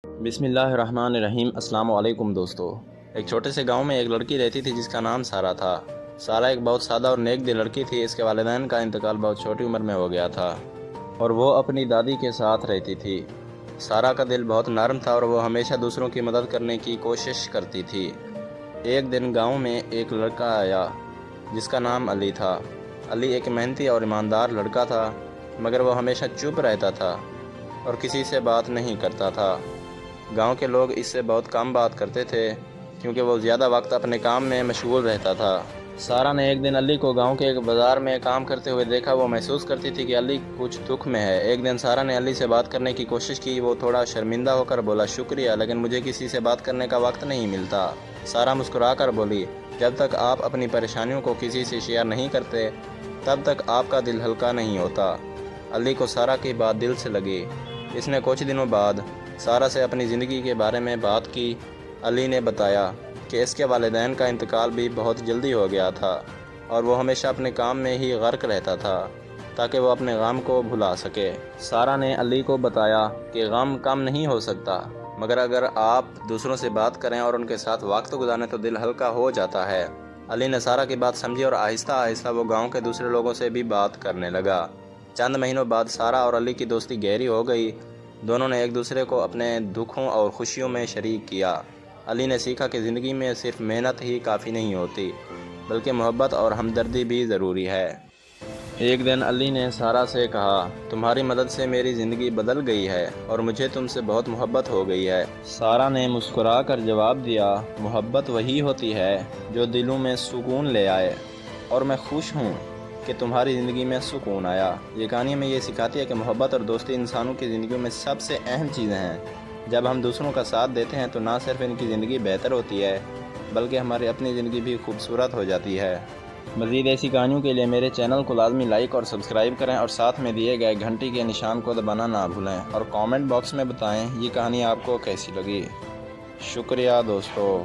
بسم اللہ الرحمن الرحیم۔ السلام علیکم دوستو۔ ایک چھوٹے سے گاؤں میں ایک لڑکی رہتی تھی جس کا نام سارہ تھا۔ سارہ ایک بہت سادہ اور نیک دل لڑکی تھی۔ اس کے والدین کا انتقال بہت چھوٹی عمر میں ہو گیا تھا اور وہ اپنی دادی کے ساتھ رہتی تھی۔ سارہ کا دل بہت نرم تھا اور وہ ہمیشہ دوسروں کی مدد کرنے کی کوشش کرتی تھی۔ ایک دن گاؤں میں ایک لڑکا آیا جس کا نام علی تھا۔ علی ایک محنتی اور ایماندار لڑکا تھا، مگر وہ ہمیشہ چپ رہتا تھا اور کسی سے بات نہیں کرتا تھا۔ گاؤں کے لوگ اس سے بہت کم بات کرتے تھے کیونکہ وہ زیادہ وقت اپنے کام میں مشغول رہتا تھا۔ سارہ نے ایک دن علی کو گاؤں کے ایک بازار میں کام کرتے ہوئے دیکھا۔ وہ محسوس کرتی تھی کہ علی کچھ دکھ میں ہے۔ ایک دن سارہ نے علی سے بات کرنے کی کوشش کی۔ وہ تھوڑا شرمندہ ہو کر بولا، شکریہ، لیکن مجھے کسی سے بات کرنے کا وقت نہیں ملتا۔ سارہ مسکرا کر بولی، جب تک آپ اپنی پریشانیوں کو کسی سے شیئر نہیں کرتے تب تک آپ کا دل ہلکا نہیں ہوتا۔ علی کو سارہ کی بات دل سے لگی۔ اس نے کچھ دنوں بعد سارہ سے اپنی زندگی کے بارے میں بات کی۔ علی نے بتایا کہ اس کے والدین کا انتقال بھی بہت جلدی ہو گیا تھا اور وہ ہمیشہ اپنے کام میں ہی غرق رہتا تھا تاکہ وہ اپنے غم کو بھلا سکے۔ سارہ نے علی کو بتایا کہ غم کم نہیں ہو سکتا، مگر اگر آپ دوسروں سے بات کریں اور ان کے ساتھ وقت گزاریں تو دل ہلکا ہو جاتا ہے۔ علی نے سارہ کی بات سمجھی اور آہستہ آہستہ وہ گاؤں کے دوسرے لوگوں سے بھی بات کرنے لگا۔ چند مہینوں بعد سارہ اور علی کی دوستی گہری ہو گئی۔ دونوں نے ایک دوسرے کو اپنے دکھوں اور خوشیوں میں شریک کیا۔ علی نے سیکھا کہ زندگی میں صرف محنت ہی کافی نہیں ہوتی، بلکہ محبت اور ہمدردی بھی ضروری ہے۔ ایک دن علی نے سارہ سے کہا، تمہاری مدد سے میری زندگی بدل گئی ہے اور مجھے تم سے بہت محبت ہو گئی ہے۔ سارہ نے مسکرا کر جواب دیا، محبت وہی ہوتی ہے جو دلوں میں سکون لے آئے، اور میں خوش ہوں کہ تمہاری زندگی میں سکون آیا۔ یہ کہانی ہمیں یہ سکھاتی ہے کہ محبت اور دوستی انسانوں کی زندگیوں میں سب سے اہم چیزیں ہیں۔ جب ہم دوسروں کا ساتھ دیتے ہیں تو نہ صرف ان کی زندگی بہتر ہوتی ہے بلکہ ہماری اپنی زندگی بھی خوبصورت ہو جاتی ہے۔ مزید ایسی کہانیوں کے لیے میرے چینل کو لازمی لائک اور سبسکرائب کریں اور ساتھ میں دیے گئے گھنٹی کے نشان کو دبانا نہ بھولیں، اور کامنٹ باکس میں بتائیں یہ کہانی آپ کو کیسی لگی۔ شکریہ دوستو۔